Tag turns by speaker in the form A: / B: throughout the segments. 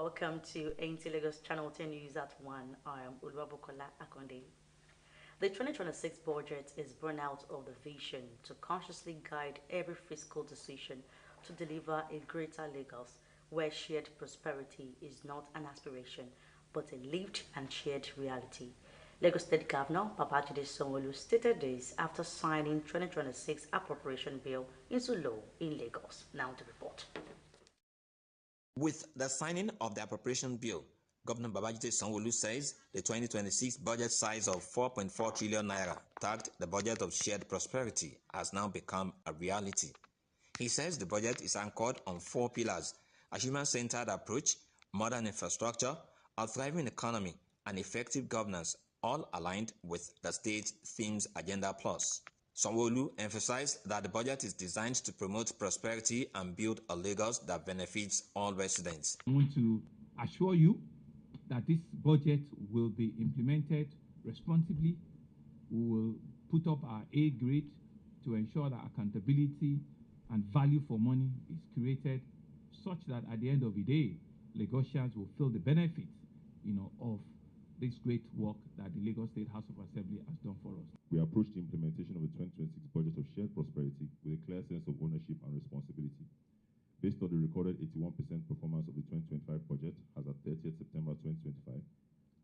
A: welcome to Lagos Channel 10 News at 1. I am Uluwabukola Akonde. The 2026 budget is born out of the vision to consciously guide every fiscal decision to deliver a greater Lagos, where shared prosperity is not an aspiration, but a lived and shared reality. Lagos State Governor Babajide Sanwo-Olu stated this after signing 2026 appropriation bill into law in Lagos. Now the report.
B: With the signing of the appropriation bill, Governor Babajide Sanwo-Olu says the 2026 budget size of 4.4 trillion naira, tagged the budget of shared prosperity, has now become a reality. He says the budget is anchored on 4 pillars: a human-centered approach, modern infrastructure, a thriving economy, and effective governance, all aligned with the state's themes Agenda Plus. Sanwo-Olu emphasized that the budget is designed to promote prosperity and build a Lagos that benefits all residents.
C: I want to assure you that this budget will be implemented responsibly. We will put up our A grade to ensure that accountability and value for money is created such that at the end of the day, Lagosians will feel the benefit, of this great work that the Lagos State House of Assembly has done for us.
D: We approach the implementation of the 2026 budget of shared prosperity with a clear sense of ownership and responsibility. Based on the recorded 81% performance of the 2025 budget as at 30th September 2025,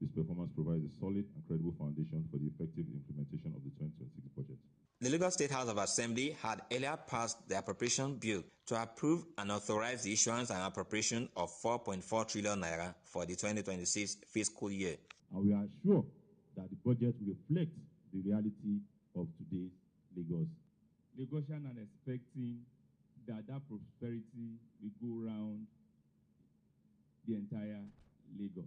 D: this performance provides a solid and credible foundation for the effective implementation of the 2026 budget.
B: The Lagos State House of Assembly had earlier passed the appropriation bill to approve and authorize the issuance and appropriation of 4.4 trillion naira for the 2026 fiscal year.
D: And we are sure that the budget reflects the reality of today's Lagos.
C: Lagosians are expecting that prosperity will go around the entire Lagos.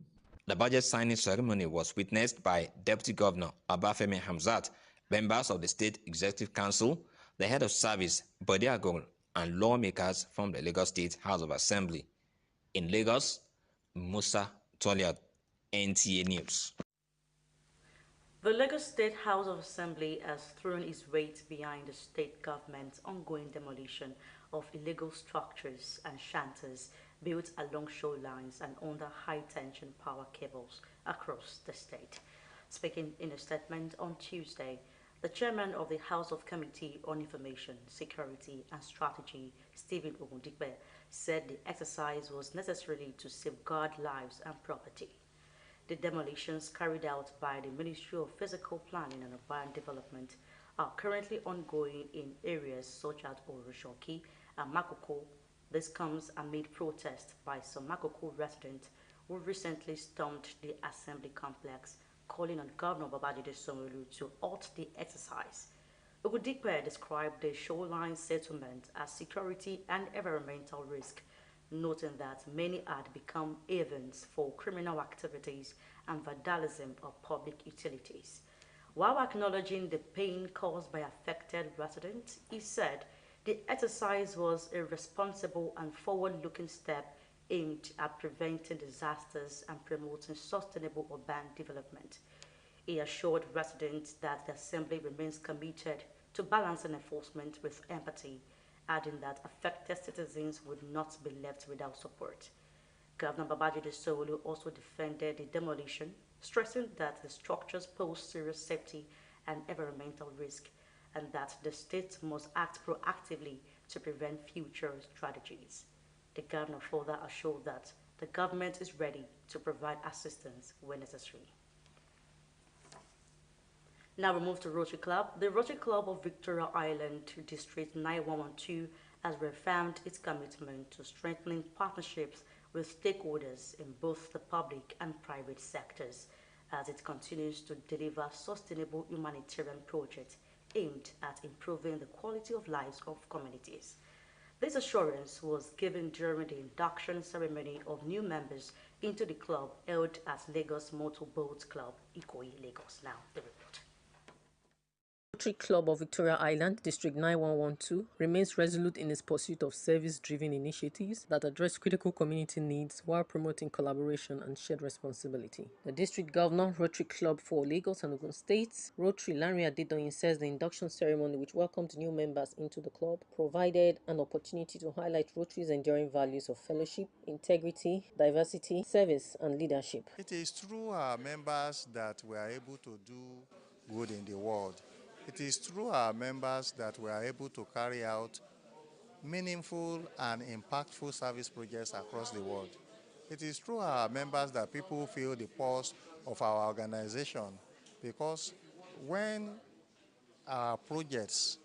B: The budget signing ceremony was witnessed by Deputy Governor Abafemi Hamzat, members of the State Executive Council, the head of service, Bode Agol, and lawmakers from the Lagos State House of Assembly. In Lagos, Musa Toliad, Nta News.
A: The Lagos State House of Assembly has thrown its weight behind the state government's ongoing demolition of illegal structures and shanties built along shorelines and under high-tension power cables across the state. Speaking in a statement on Tuesday, the chairman of the House of Committee on Information, Security and Strategy, Stephen Ogundikpe, said the exercise was necessary to safeguard lives and property. The demolitions carried out by the Ministry of Physical Planning and Urban Development are currently ongoing in areas such as Oroshoki and Makoko. This comes amid protests by some Makoko residents who recently stormed the Assembly complex, calling on Governor Babajide Sanwo-Olu to halt the exercise. Ogundikpe described the shoreline settlement as security and environmental risk, noting that many had become havens for criminal activities and vandalism of public utilities. While acknowledging the pain caused by affected residents, he said the exercise was a responsible and forward-looking step aimed at preventing disasters and promoting sustainable urban development. He assured residents that the Assembly remains committed to balancing enforcement with empathy, adding that affected citizens would not be left without support. Governor Babajide Sanwo-Olu also defended the demolition, stressing that the structures pose serious safety and environmental risk, and that the state must act proactively to prevent future tragedies. The governor further assured that the government is ready to provide assistance when necessary. Now we move to Rotary Club. The Rotary Club of Victoria Island District 9112 has reaffirmed its commitment to strengthening partnerships with stakeholders in both the public and private sectors as it continues to deliver sustainable humanitarian projects aimed at improving the quality of lives of communities. This assurance was given during the induction ceremony of new members into the club held at Lagos Motor Boat Club, Ikoyi, Lagos. Now, the report.
E: Rotary Club of Victoria Island, District 9112, remains resolute in its pursuit of service-driven initiatives that address critical community needs while promoting collaboration and shared responsibility. The District Governor, Rotary Club for Lagos and Ogun States, Rotary Lanre Adedoyin, says the induction ceremony, which welcomed new members into the club, provided an opportunity to highlight Rotary's enduring values of fellowship, integrity, diversity, service, and leadership.
F: It is through our members that we are able to do good in the world. It is through our members that we are able to carry out meaningful and impactful service projects across the world. It is through our members that people feel the pulse of our organization, because when our projects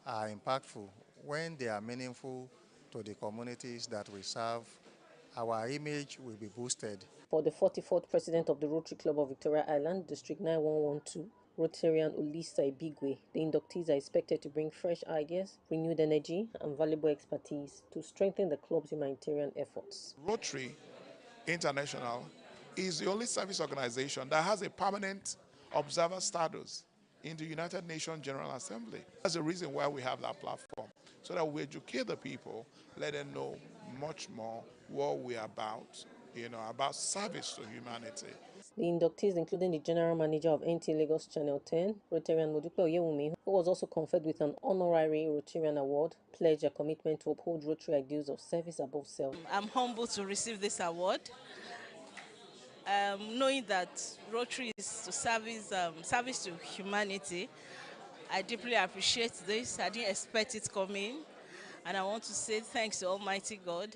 F: are impactful, when they are meaningful to the communities that we serve, our image will be boosted.
E: For the 44th President of the Rotary Club of Victoria Island, District 9112, Rotarian Ulisa Ibigwe, the inductees are expected to bring fresh ideas, renewed energy, and valuable expertise to strengthen the club's humanitarian efforts.
G: Rotary International is the only service organization that has a permanent observer status in the United Nations General Assembly. That's the reason why we have that platform, so that we educate the people, let them know much more what we're about, about service to humanity.
E: The inductees, including the General Manager of Nta Lagos Channel 10, Rotarian Modupe Oyewumi, who was also conferred with an honorary Rotarian award, pledged a commitment to uphold Rotary ideals of service above self.
H: I'm humbled to receive this award, knowing that Rotary is to service to humanity. I deeply appreciate this. I didn't expect it coming, and I want to say thanks to Almighty God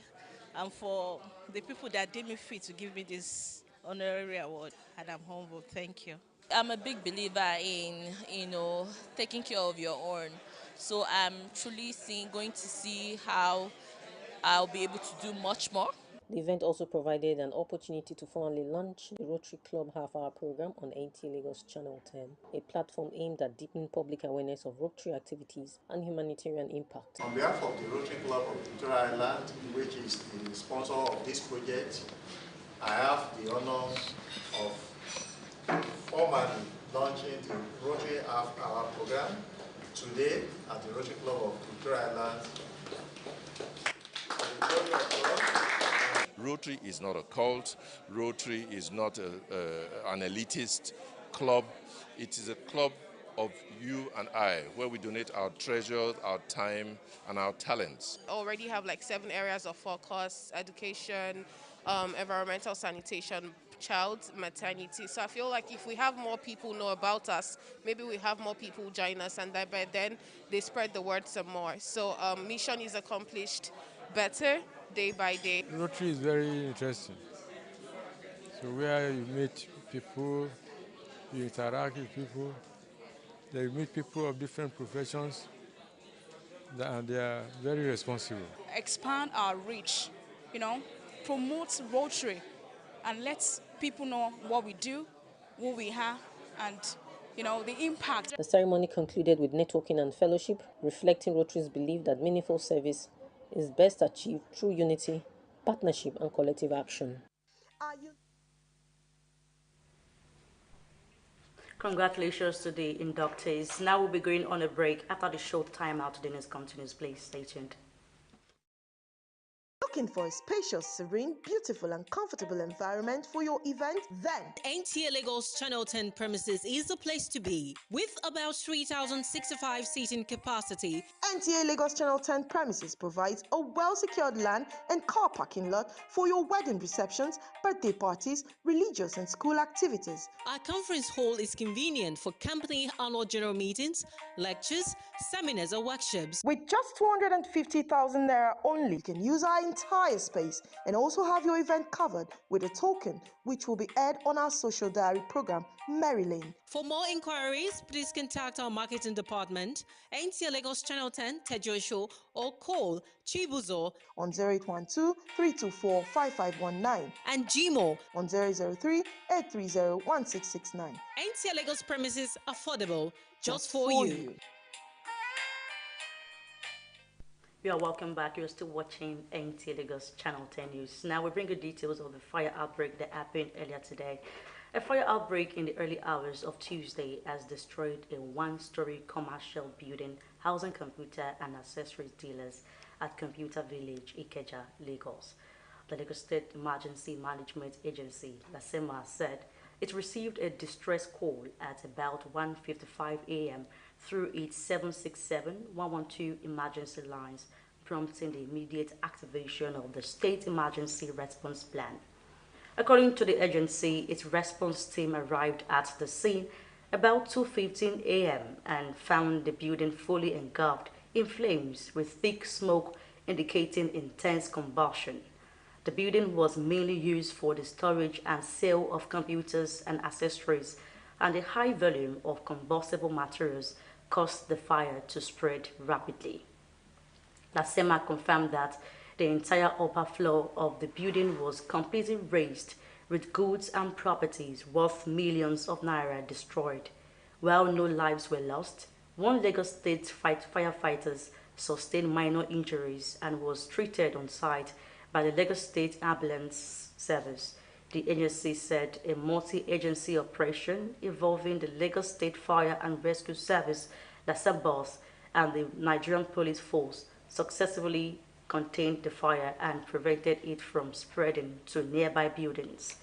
H: and for the people that deemed me fit to give me this honorary award, and I'm humbled. Thank you.
I: I'm a big believer in, taking care of your own. So I'm truly going to see how I'll be able to do much more.
E: The event also provided an opportunity to formally launch the Rotary Club half-hour program on Nta Lagos Channel 10, a platform aimed at deepening public awareness of Rotary activities and humanitarian impact.
F: On behalf of the Rotary Club of Victoria Island, which is the sponsor of this project, I have the honor of formally launching the Rotary half-hour program today at the Rotary Club of Victoria Island.
J: Rotary is not a cult. Rotary is not an elitist club. It is a club of you and I, where we donate our treasures, our time, and our talents.
K: I already have like 7 areas of focus: education, environmental sanitation, child maternity. So I feel like if we have more people know about us, maybe we have more people join us, and by then they spread the word some more. So mission is accomplished better day by day.
L: Rotary is very interesting. So where you meet people, you interact with people, you meet people of different professions, and they are very responsible.
M: Expand our reach, promote Rotary, and let people know what we do, who we are, and the impact.
E: The ceremony concluded with networking and fellowship, reflecting Rotary's belief that meaningful service is best achieved through unity, partnership, and collective action.
A: Congratulations to the inductees. Now we'll be going on a break. After the short timeout, the news continues. Please stay tuned.
N: Looking for a spacious, serene, beautiful and comfortable environment for your event? Then
O: Nta Lagos Channel 10 premises is the place to be. With about 3,065 seating capacity,
N: Nta Lagos Channel 10 premises provides a well-secured land and car parking lot for your wedding receptions, birthday parties, religious and school activities.
O: Our conference hall is convenient for company annual general meetings, lectures, seminars or workshops.
N: With just 250,000 naira only, you can use our entire space and also have your event covered with a token which will be aired on our social diary program, Mary Lane.
O: For more inquiries, please contact our marketing department, Nta Lagos Channel 10 Tejo Show, or call Chibuzo
N: on 0812-324-5519
O: and Gmo
N: on 003-830-1669.
O: Nta Lagos premises affordable just for you.
A: You are welcome back. You're still watching Nta Lagos Channel 10 News. Now we bring you details of the fire outbreak that happened earlier today A fire outbreak in the early hours of Tuesday has destroyed a one-story commercial building housing computer and accessories dealers at Computer Village, Ikeja, Lagos. The Lagos State Emergency Management Agency, LASEMA, said it received a distress call at about 1:55 a.m. through its 767-112 emergency lines, prompting the immediate activation of the State Emergency Response Plan. According to the agency, its response team arrived at the scene about 2:15 a.m. and found the building fully engulfed in flames with thick smoke indicating intense combustion. The building was mainly used for the storage and sale of computers and accessories, and the high volume of combustible materials caused the fire to spread rapidly. Lasema confirmed that the entire upper floor of the building was completely razed, with goods and properties worth millions of naira destroyed. While no lives were lost, one Lagos State firefighters sustained minor injuries and was treated on site by the Lagos State Ambulance Service. The agency said a multi-agency operation involving the Lagos State Fire and Rescue Service, LASABOS, and the Nigerian Police Force successfully contained the fire and prevented it from spreading to nearby buildings.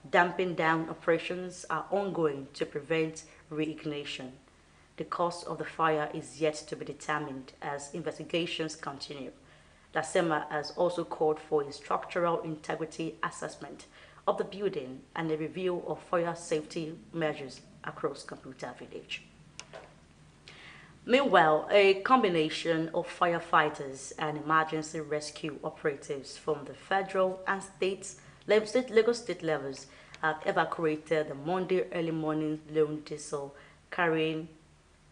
A: Damping down operations are ongoing to prevent reignition. The cause of the fire is yet to be determined as investigations continue. LASEMA has also called for a structural integrity assessment of the building and a review of fire safety measures across Computer Village. Meanwhile, a combination of firefighters and emergency rescue operatives from the federal and Lagos State levels have evacuated the Monday early morning lone diesel carrying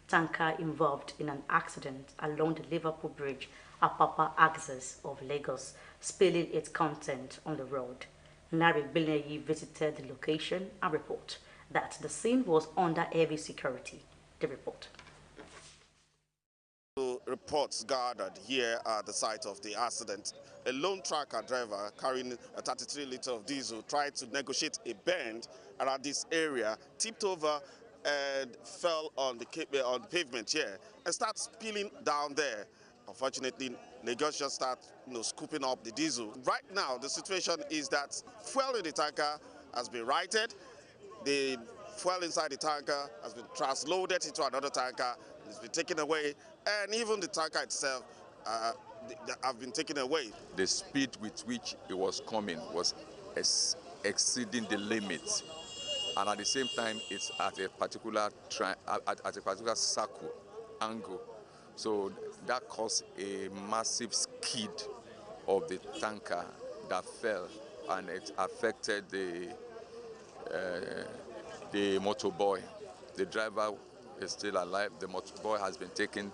A: tanker involved in an accident along the Liverpool Bridge, Apapa axis of Lagos, spilling its content on the road. Nari Bileyi visited the location and reported that the scene was under heavy security. The report.
P: Reports gathered here at the site of the accident. A lone tracker driver carrying a 33 litre of diesel tried to negotiate a bend around this area, tipped over and fell on the pavement here and started spilling down there. Unfortunately, Lagos just started scooping up the diesel. Right now, the situation is that fuel in the tanker has been righted. The fuel inside the tanker has been transloaded into another tanker. It's been taken away, and even the tanker itself have been taken away.
Q: The speed with which it was coming was exceeding the limit, and at the same time, it's at a particular circle angle. So that caused a massive skid of the tanker that fell, and it affected the motorboy. The driver is still alive. The motorboy has been taken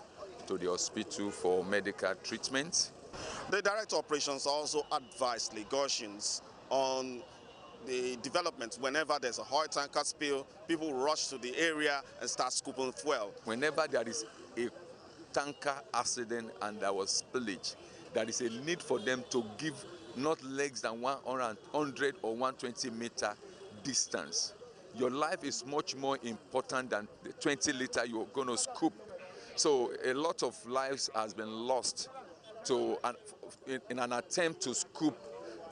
Q: to the hospital for medical treatment.
P: The Director of Operations also advised Lagosians on the developments. Whenever there's a oil tanker spill, people rush to the area and start scooping fuel.
Q: Whenever there is a tanker accident and there was spillage, there is a need for them to give not less than 100 or 120 meter distance. Your life is much more important than the 20 liter you're going to scoop. So a lot of lives has been lost in an attempt to scoop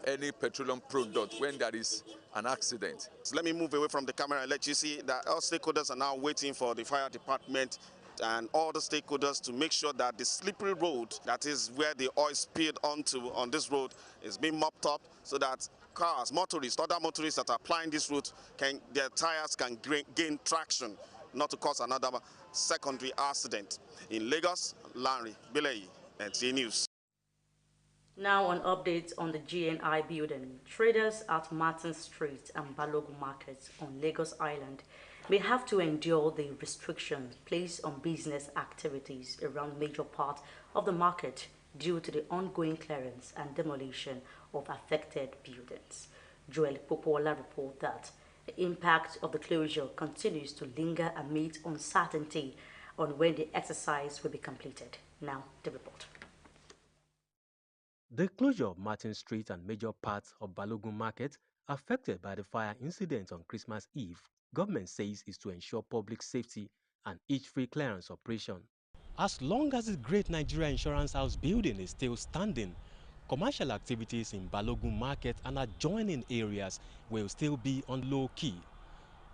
Q: any petroleum product when there is an accident.
P: So let me move away from the camera and let you see that all stakeholders are now waiting for the fire department and all the stakeholders to make sure that the slippery road, that is where the oil spilled onto on this road, is being mopped up so that cars, motorists, other motorists that are applying this route, their tires can gain traction, not to cause another secondary accident. In Lagos, Larry Bileyi, Nta News.
A: Now an update on the GNI building. Traders at Martin Street and Balogun Market on Lagos Island may have to endure the restrictions placed on business activities around major parts of the market due to the ongoing clearance and demolition of affected buildings. Joel Popola reports that the impact of the closure continues to linger amid uncertainty on when the exercise will be completed. Now, the report.
R: The closure of Martin Street and major parts of Balogun Market affected by the fire incident on Christmas Eve, government says is to ensure public safety and each free clearance operation. As long as the Great Nigeria Insurance House building is still standing, commercial activities in Balogun Market and adjoining areas will still be on low key.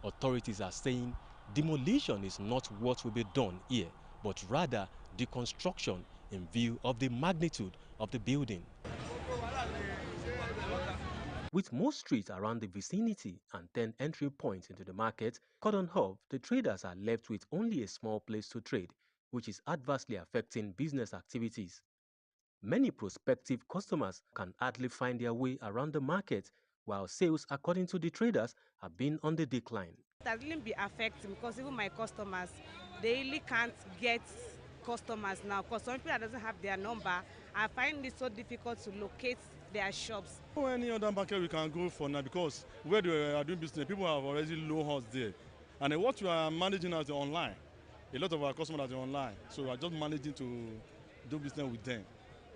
R: Authorities are saying demolition is not what will be done here, but rather deconstruction in view of the magnitude of the building. With most streets around the vicinity and 10 entry points into the market cordoned off, the traders are left with only a small place to trade, which is adversely affecting business activities. Many prospective customers can hardly find their way around the market, while sales, according to the traders, have been on the decline.
S: That really be affecting because even my customers, they really can't get customers now because some people that doesn't have their number, I find it so difficult to locate their shops.
T: Any other market we can go for now because where they are doing business, people have already low horse there. And what we are managing as online, a lot of our customers are online, so we are just managing to do business with them.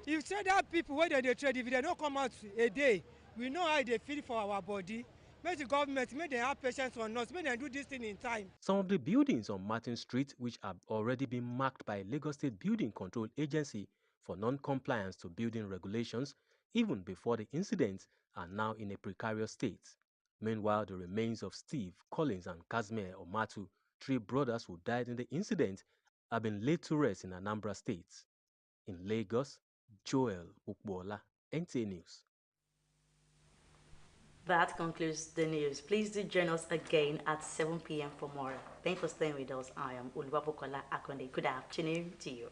U: If say that people where they trade, if they don't come out a day, we know how they feel for our body. Make the government, make them have patience on us, make them do this thing in time.
R: Some of the buildings on Martin Street, which have already been marked by Lagos State Building Control Agency for non-compliance to building regulations, even before the incident, are now in a precarious state. Meanwhile, the remains of Steve, Collins, and Casimir Omatu, three brothers who died in the incident, have been laid to rest in Anambra State. In Lagos, Joel Ukbola, Nta News.
A: That concludes the news. Please do join us again at 7 p.m. for more. Thanks for staying with us. I am Uluwabukola Akonde. Good afternoon to you.